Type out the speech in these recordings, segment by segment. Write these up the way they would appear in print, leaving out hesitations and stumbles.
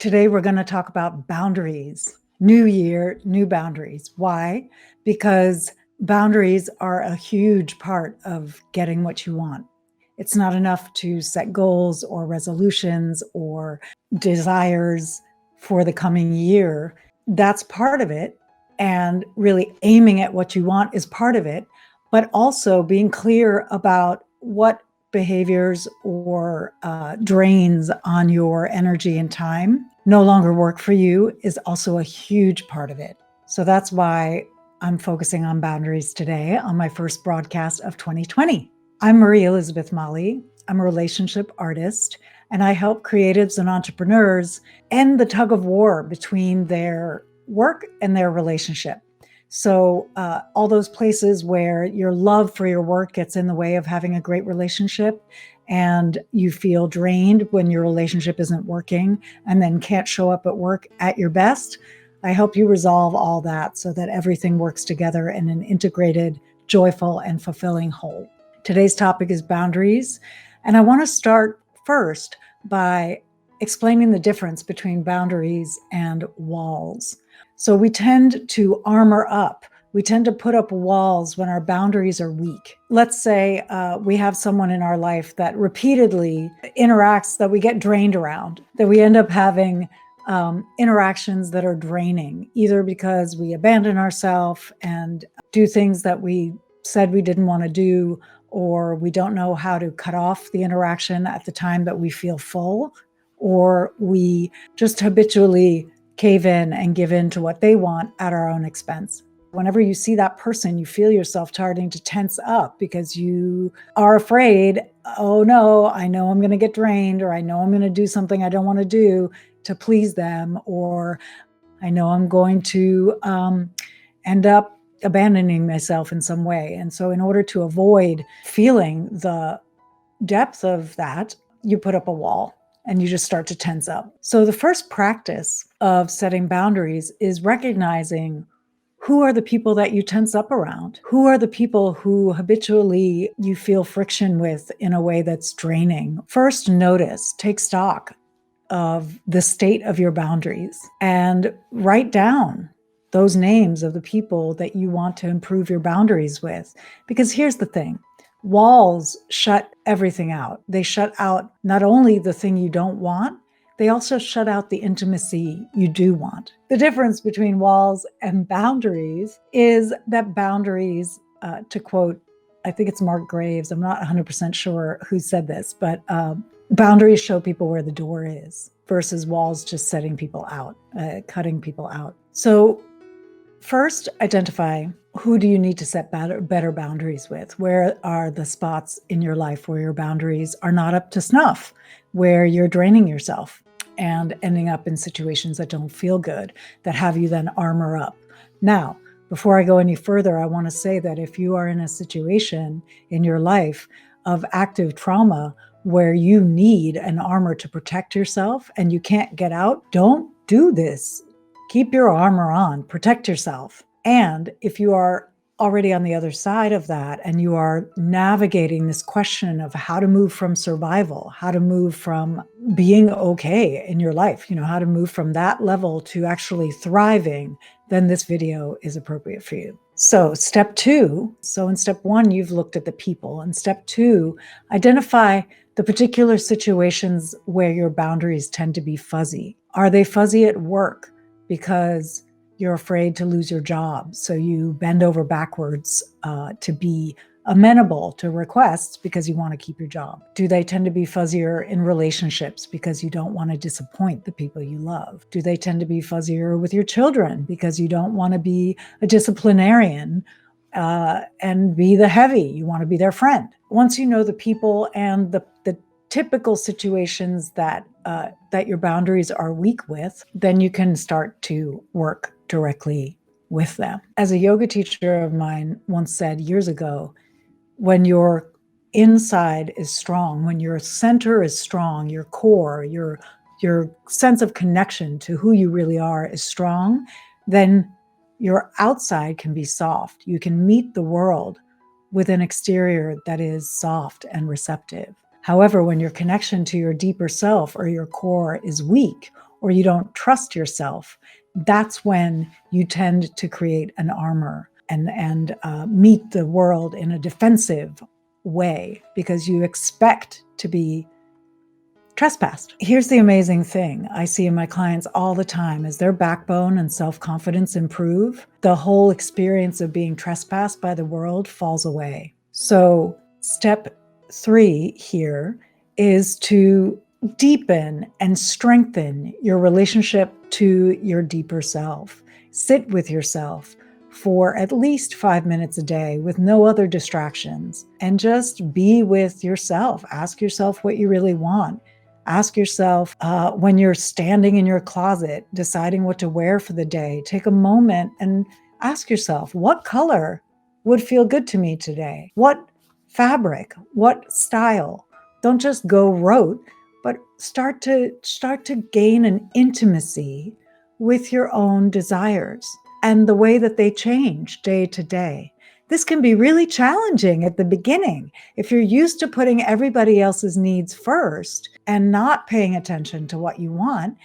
Today, we're going to talk about boundaries. New year, new boundaries. Why? Because boundaries are a huge part of getting what you want. It's not enough to set goals or resolutions or desires for the coming year. That's part of it. And really aiming at what you want is part of it. But also being clear about what behaviors or drains on your energy and time no longer work for you is also a huge part of it. So that's why I'm focusing on boundaries today on my first broadcast of 2020. I'm Marie Elizabeth Molly. I'm a relationship artist, and I help creatives and entrepreneurs end the tug of war between their work and their relationship. So all those places where your love for your work gets in the way of having a great relationship, and you feel drained when your relationship isn't working and then can't show up at work at your best, I help you resolve all that so that everything works together in an integrated, joyful, and fulfilling whole. Today's topic is boundaries, and I want to start first by explaining the difference between boundaries and walls. So we tend to armor up. We tend to put up walls when our boundaries are weak. Let's say we have someone in our life that repeatedly interacts, that we get drained around, that we end up having interactions that are draining, either because we abandon ourselves and do things that we said we didn't want to do, or we don't know how to cut off the interaction at the time that we feel full, or we just habitually cave in and give in to what they want at our own expense. Whenever you see that person, you feel yourself starting to tense up because you are afraid, oh no, I know I'm going to get drained, or I know I'm going to do something I don't want to do to please them, or I know I'm going to end up abandoning myself in some way. And so in order to avoid feeling the depth of that, you put up a wall and you just start to tense up. So the first practice of setting boundaries is recognizing who are the people that you tense up around? Who are the people who habitually you feel friction with in a way that's draining? First, notice, take stock of the state of your boundaries and write down those names of the people that you want to improve your boundaries with. Because here's the thing. Walls shut everything out. They shut out not only the thing you don't want, they also shut out the intimacy you do want. The difference between walls and boundaries is that boundaries, to quote, I think it's Mark Graves, I'm not 100% sure who said this, but boundaries show people where the door is versus walls just setting people out, cutting people out. So first, identify who do you need to set better boundaries with? Where are the spots in your life where your boundaries are not up to snuff, where you're draining yourself and ending up in situations that don't feel good, that have you then armor up? Now, before I go any further, I want to say that if you are in a situation in your life of active trauma where you need an armor to protect yourself and you can't get out, don't do this. Keep your armor on, protect yourself. And if you are already on the other side of that and you are navigating this question of how to move from survival, how to move from being okay in your life, how to move from that level to actually thriving, then this video is appropriate for you. So step two, in step one, you've looked at the people. And step two, identify the particular situations where your boundaries tend to be fuzzy. Are they fuzzy at work because you're afraid to lose your job, so you bend over backwards to be amenable to requests because you want to keep your job? Do they tend to be fuzzier in relationships because you don't want to disappoint the people you love? Do they tend to be fuzzier with your children because you don't want to be a disciplinarian and be the heavy? You want to be their friend. Once you know the people and the typical situations that your boundaries are weak with, then you can start to work directly with them. As a yoga teacher of mine once said years ago, when your inside is strong, when your center is strong, your core, your sense of connection to who you really are is strong, then your outside can be soft. You can meet the world with an exterior that is soft and receptive. However, when your connection to your deeper self or your core is weak, or you don't trust yourself, that's when you tend to create an armor and meet the world in a defensive way because you expect to be trespassed. Here's the amazing thing I see in my clients all the time: as their backbone and self-confidence improve, the whole experience of being trespassed by the world falls away. So step 3 here is to deepen and strengthen your relationship to your deeper self. Sit with yourself for at least 5 minutes a day with no other distractions and just be with yourself. Ask yourself what you really want. Ask yourself when you're standing in your closet, deciding what to wear for the day, take a moment and ask yourself, what color would feel good to me today? What fabric? What style? Don't just go rote, but start to gain an intimacy with your own desires and the way that they change day to day. This can be really challenging at the beginning. If you're used to putting everybody else's needs first and not paying attention to what you want,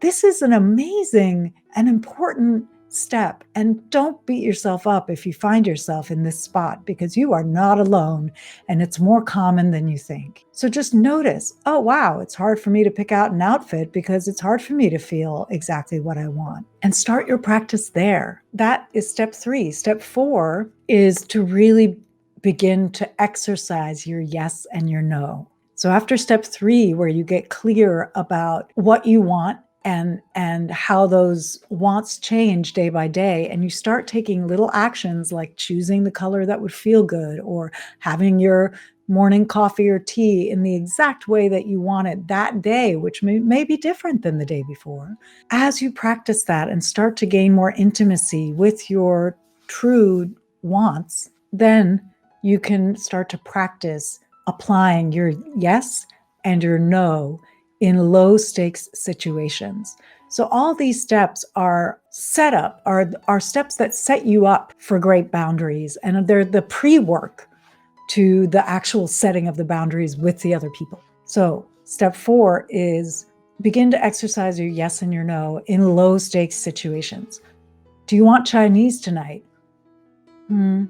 this is an amazing and important step. And don't beat yourself up if you find yourself in this spot, because you are not alone and it's more common than you think. So just notice, oh, wow, it's hard for me to pick out an outfit because it's hard for me to feel exactly what I want. And start your practice there. That is step 3. Step 4 is to really begin to exercise your yes and your no. So after step 3, where you get clear about what you want and how those wants change day by day, and you start taking little actions like choosing the color that would feel good or having your morning coffee or tea in the exact way that you want it that day, which may be different than the day before. As you practice that and start to gain more intimacy with your true wants, then you can start to practice applying your yes and your no in low stakes situations. So all these steps are steps that set you up for great boundaries, and they're the pre-work to the actual setting of the boundaries with the other people. So step 4 is begin to exercise your yes and your no in low stakes situations. Do you want Chinese tonight? No,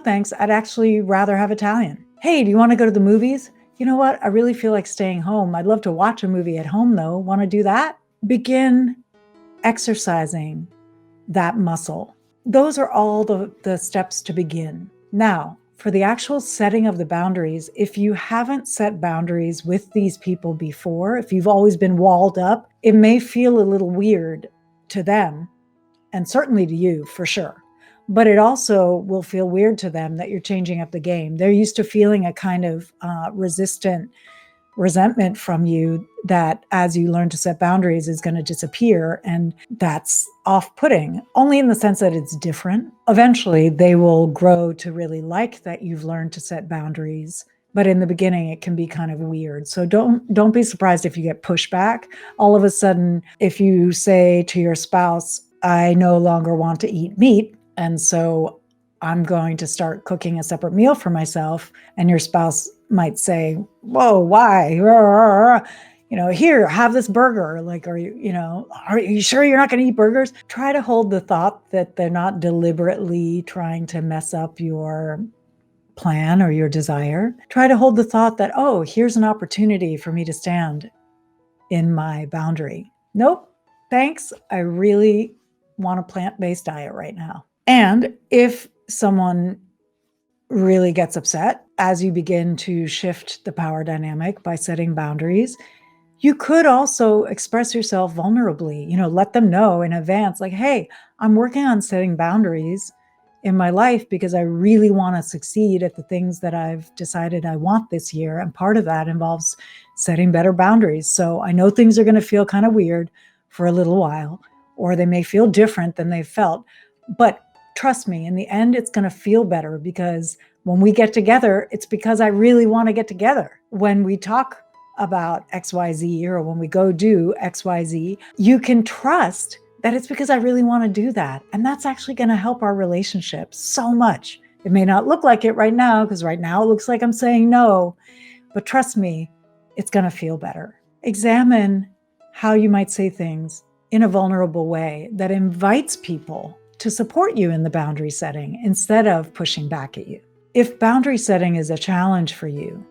thanks. I'd actually rather have Italian. Hey, do you want to go to the movies? You know what? I really feel like staying home. I'd love to watch a movie at home though. Want to do that? Begin exercising that muscle. Those are all the steps to begin. Now, for the actual setting of the boundaries, if you haven't set boundaries with these people before, if you've always been walled up, it may feel a little weird to them, and certainly to you for sure. But it also will feel weird to them that you're changing up the game. They're used to feeling a kind of resentment from you that as you learn to set boundaries is going to disappear. And that's off-putting, only in the sense that it's different. Eventually, they will grow to really like that you've learned to set boundaries. But in the beginning, it can be kind of weird. So don't be surprised if you get pushback. All of a sudden, if you say to your spouse, I no longer want to eat meat, and so I'm going to start cooking a separate meal for myself. And your spouse might say, whoa, why? Here, have this burger. Like, are you sure you're not going to eat burgers? Try to hold the thought that they're not deliberately trying to mess up your plan or your desire. Try to hold the thought that, oh, here's an opportunity for me to stand in my boundary. Nope, thanks. I really want a plant-based diet right now. And if someone really gets upset as you begin to shift the power dynamic by setting boundaries, you could also express yourself vulnerably, let them know in advance, like, hey, I'm working on setting boundaries in my life because I really want to succeed at the things that I've decided I want this year. And part of that involves setting better boundaries. So I know things are going to feel kind of weird for a little while, or they may feel different than they felt, but trust me, in the end, it's going to feel better, because when we get together, it's because I really want to get together. When we talk about XYZ, or when we go do XYZ, you can trust that it's because I really want to do that. And that's actually going to help our relationship so much. It may not look like it right now, because right now it looks like I'm saying no, but trust me, it's going to feel better. Examine how you might say things in a vulnerable way that invites people to support you in the boundary setting instead of pushing back at you. If boundary setting is a challenge for you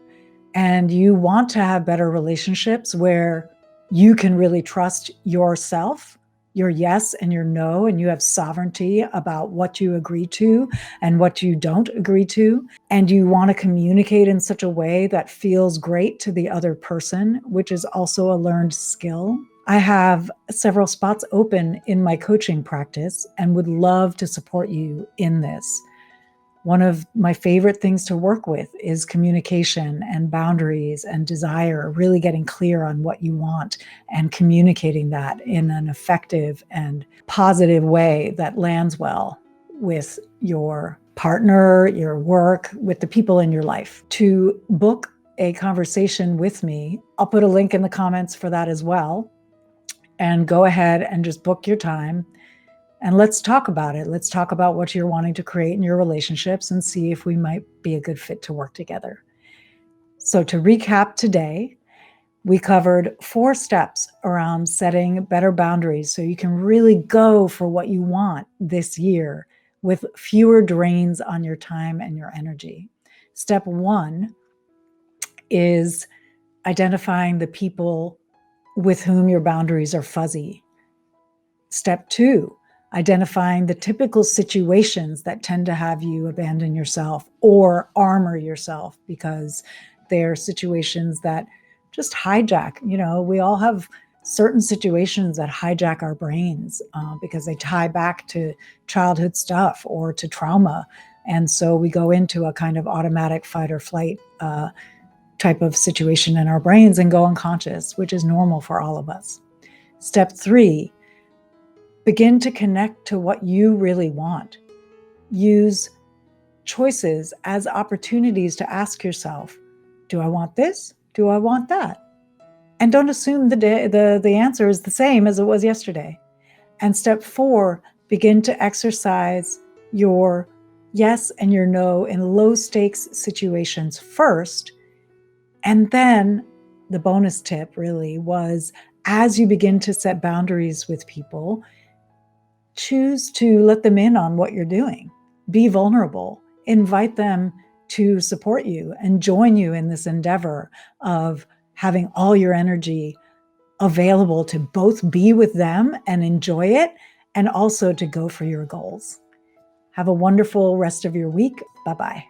and you want to have better relationships where you can really trust yourself, your yes and your no, and you have sovereignty about what you agree to and what you don't agree to, and you want to communicate in such a way that feels great to the other person, which is also a learned skill, I have several spots open in my coaching practice and would love to support you in this. One of my favorite things to work with is communication and boundaries and desire, really getting clear on what you want and communicating that in an effective and positive way that lands well with your partner, your work, with the people in your life. To book a conversation with me, I'll put a link in the comments for that as well. And go ahead and just book your time. And let's talk about it. Let's talk about what you're wanting to create in your relationships and see if we might be a good fit to work together. So to recap today, we covered 4 steps around setting better boundaries so you can really go for what you want this year with fewer drains on your time and your energy. Step 1 is identifying the people with whom your boundaries are fuzzy. Step 2, identifying the typical situations that tend to have you abandon yourself or armor yourself because they're situations that just hijack. We all have certain situations that hijack our brains because they tie back to childhood stuff or to trauma. And so we go into a kind of automatic fight or flight type of situation in our brains and go unconscious, which is normal for all of us. Step 3, begin to connect to what you really want. Use choices as opportunities to ask yourself, do I want this? Do I want that? And don't assume the answer is the same as it was yesterday. And step 4, begin to exercise your yes and your no in low stakes situations first. And then the bonus tip really was, as you begin to set boundaries with people, choose to let them in on what you're doing. Be vulnerable. Invite them to support you and join you in this endeavor of having all your energy available to both be with them and enjoy it, and also to go for your goals. Have a wonderful rest of your week. Bye-bye.